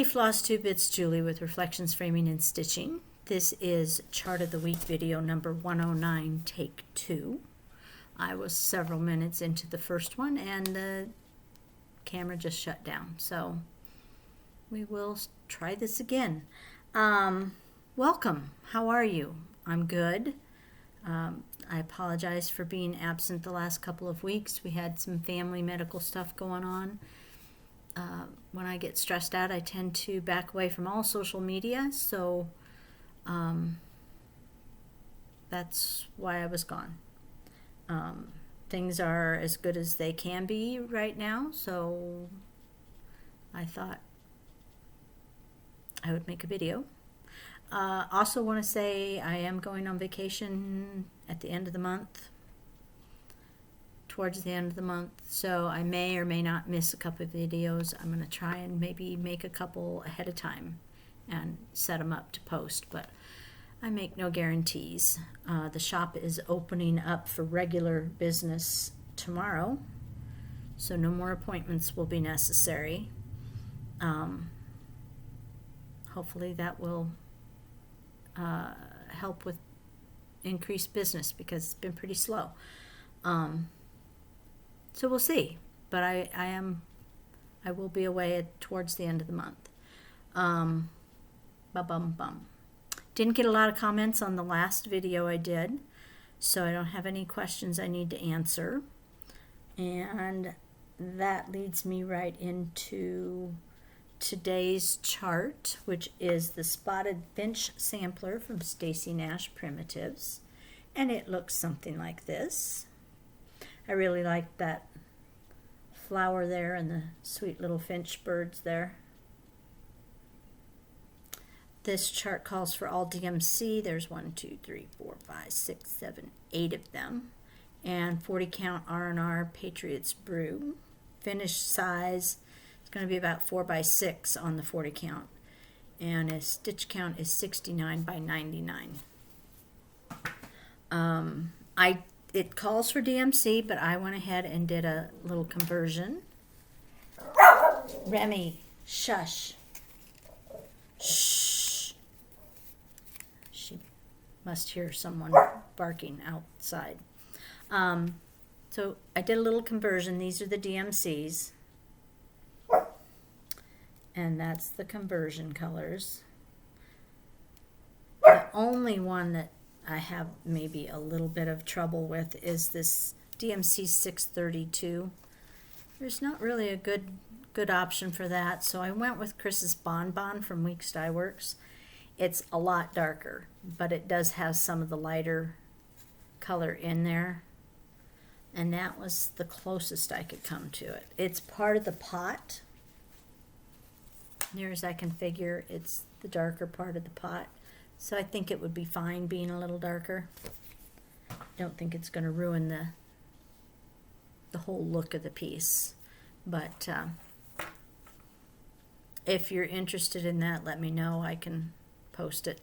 Hey Floss Tube, it's Julie with Reflections Framing and Stitching. This is Chart of the Week video number 109, take 2. I was several minutes into the first one and the camera just shut down, so we will try this again. Welcome. How are you? I'm good. I apologize for being absent the last couple of weeks. We had some family medical stuff going on. When I get stressed out, I tend to back away from all social media, so that's why I was gone. Things are as good as they can be right now, so I thought I would make a video. Also want to say I am going on vacation at the end of the month, towards the end of the month, so I may or may not miss a couple of videos. I'm going to try and maybe make a couple ahead of time and set them up to post, but I make no guarantees. The shop is opening up for regular business tomorrow, so no more appointments will be necessary. Hopefully that will help with increased business because it's been pretty slow. So we'll see, but I will be away towards the end of the month. Didn't get a lot of comments on the last video I did, so I don't have any questions I need to answer. And that leads me right into today's chart, which is the Spotted Finch sampler from Stacy Nash Primitives, and it looks something like this. I really like that flower there and the sweet little finch birds there. This chart calls for all DMC. There's 1, 2, 3, 4, 5, 6, 7, 8 of them. And 40 count R&R Patriots Brew. Finished size is going to be about 4 by 6 on the 40 count. And a stitch count is 69 by 99. It calls for DMC, but I went ahead and did a little conversion. Remy, shush. Shh. She must hear someone barking outside. So I did a little conversion. These are the DMCs. And that's the conversion colors. The only one that I have maybe a little bit of trouble with is this DMC 632. There's not really a good option for that, so I went with Chris's Bonbon from Weeks Dye Works. It's a lot darker, but it does have some of the lighter color in there, and that was the closest I could come to it. It's part of the pot. Near as I can figure, it's the darker part of the pot. So I think it would be fine being a little darker. Don't think it's going to ruin the whole look of the piece. But if you're interested in that, let me know. I can post it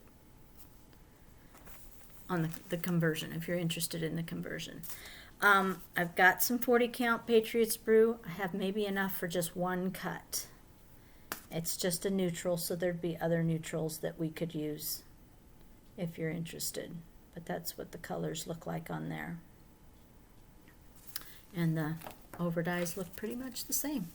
on the conversion if you're interested in the conversion. I've got some 40 count Patriots Brew. I have maybe enough for just one cut. It's just a neutral, so there'd be other neutrals that we could use if you're interested, but that's what the colors look like on there. And the overdyes look pretty much the same.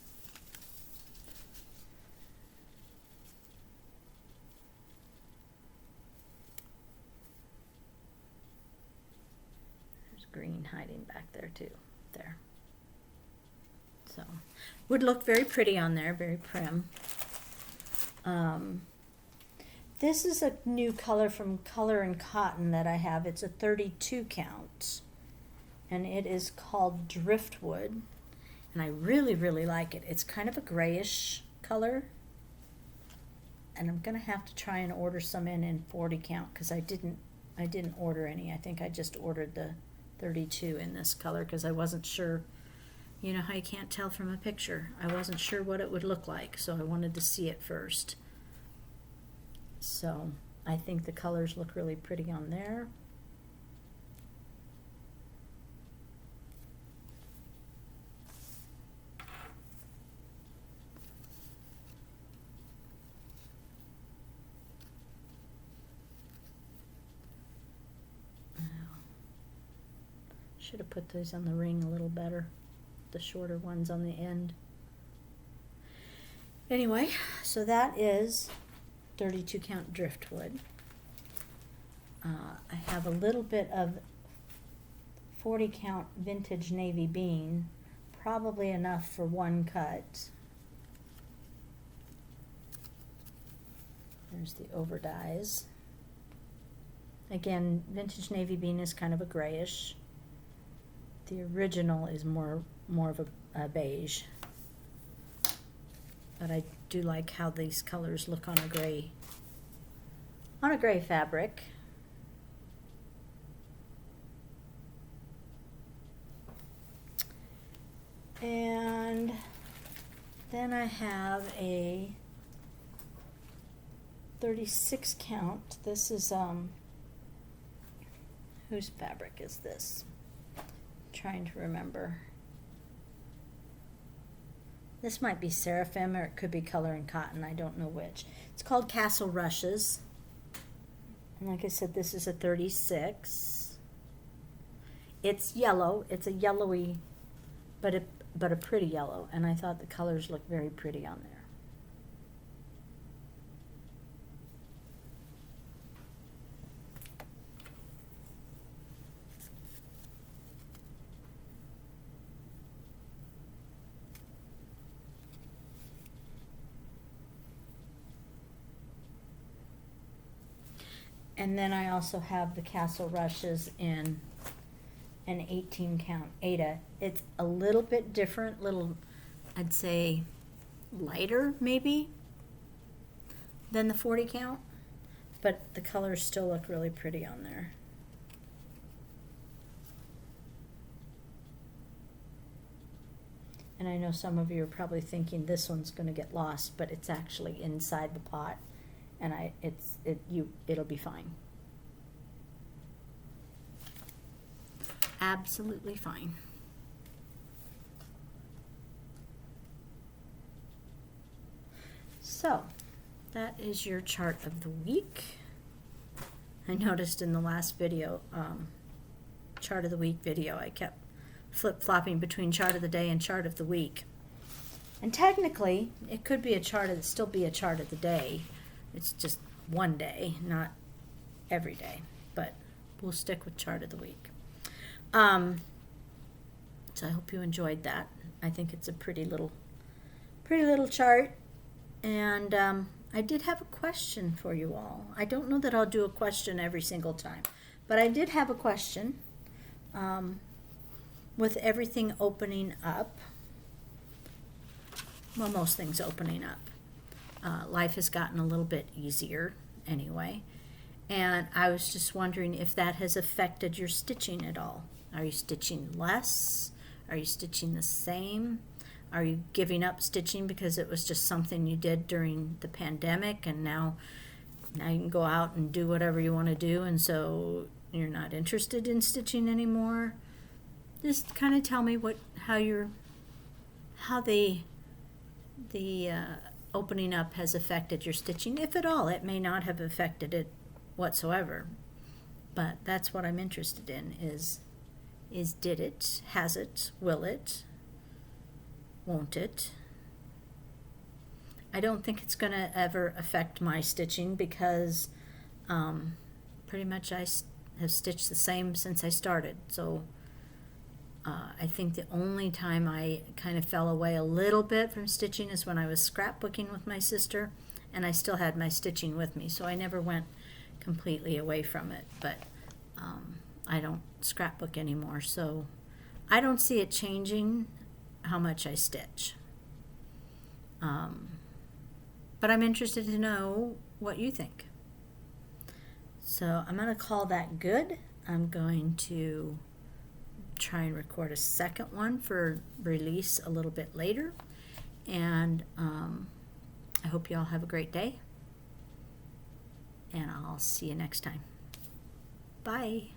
There's green hiding back there too, there. So, would look very pretty on there, very prim. This is a new color from Color and Cotton that I have. It's a 32 count, and it is called Driftwood, and I really, really like it. It's kind of a grayish color, and I'm going to have to try and order some in 40 count because I didn't order any. I think I just ordered the 32 in this color because I wasn't sure. You know how you can't tell from a picture. I wasn't sure what it would look like, so I wanted to see it first. So I think the colors look really pretty on there. Should have put these on the ring a little better, the shorter ones on the end. Anyway, so that is 32 count driftwood. I have a little bit of 40 count vintage navy bean, probably enough for one cut. There's the overdyes. Again, vintage navy bean is kind of a grayish. The original is more of a beige. But I do like how these colors look on a gray fabric. And then I have a 36 count. This is whose fabric is this? I'm trying to remember. This might be Seraphim, or it could be Color and Cotton. I don't know which. It's called Castle Rushes. And like I said, this is a 36. It's yellow. It's a yellowy, but a pretty yellow. And I thought the colors looked very pretty on there. And then I also have the Castle Rushes in an 18 count Ada. It's a little bit different, I'd say lighter maybe than the 40 count, but the colors still look really pretty on there. And I know some of you are probably thinking this one's going to get lost, but it's actually inside the pot. And it'll be fine. Absolutely fine. So, that is your chart of the week. I noticed in the last video, chart of the week video, I kept flip-flopping between chart of the day and chart of the week. And technically, it could be still be a chart of the day. It's just one day, not every day, but we'll stick with chart of the week. So I hope you enjoyed that. I think it's a pretty little chart. And I did have a question for you all. I don't know that I'll do a question every single time, but I did have a question. With everything opening up, well, most things opening up. Life has gotten a little bit easier anyway. And I was just wondering if that has affected your stitching at all. Are you stitching less? Are you stitching the same? Are you giving up stitching because it was just something you did during the pandemic and now you can go out and do whatever you want to do, and so you're not interested in stitching anymore? Just kind of tell me how the opening up has affected your stitching, if at all. It may not have affected it whatsoever, but that's what I'm interested in, is did it, has it, will it, won't it? I don't think it's going to ever affect my stitching because pretty much I have stitched the same since I started. So I think the only time I kind of fell away a little bit from stitching is when I was scrapbooking with my sister, and I still had my stitching with me, so I never went completely away from it. But I don't scrapbook anymore, so I don't see it changing how much I stitch. But I'm interested to know what you think. So I'm going to call that good. I'm going to try and record a second one for release a little bit later. And I hope you all have a great day. And I'll see you next time. Bye.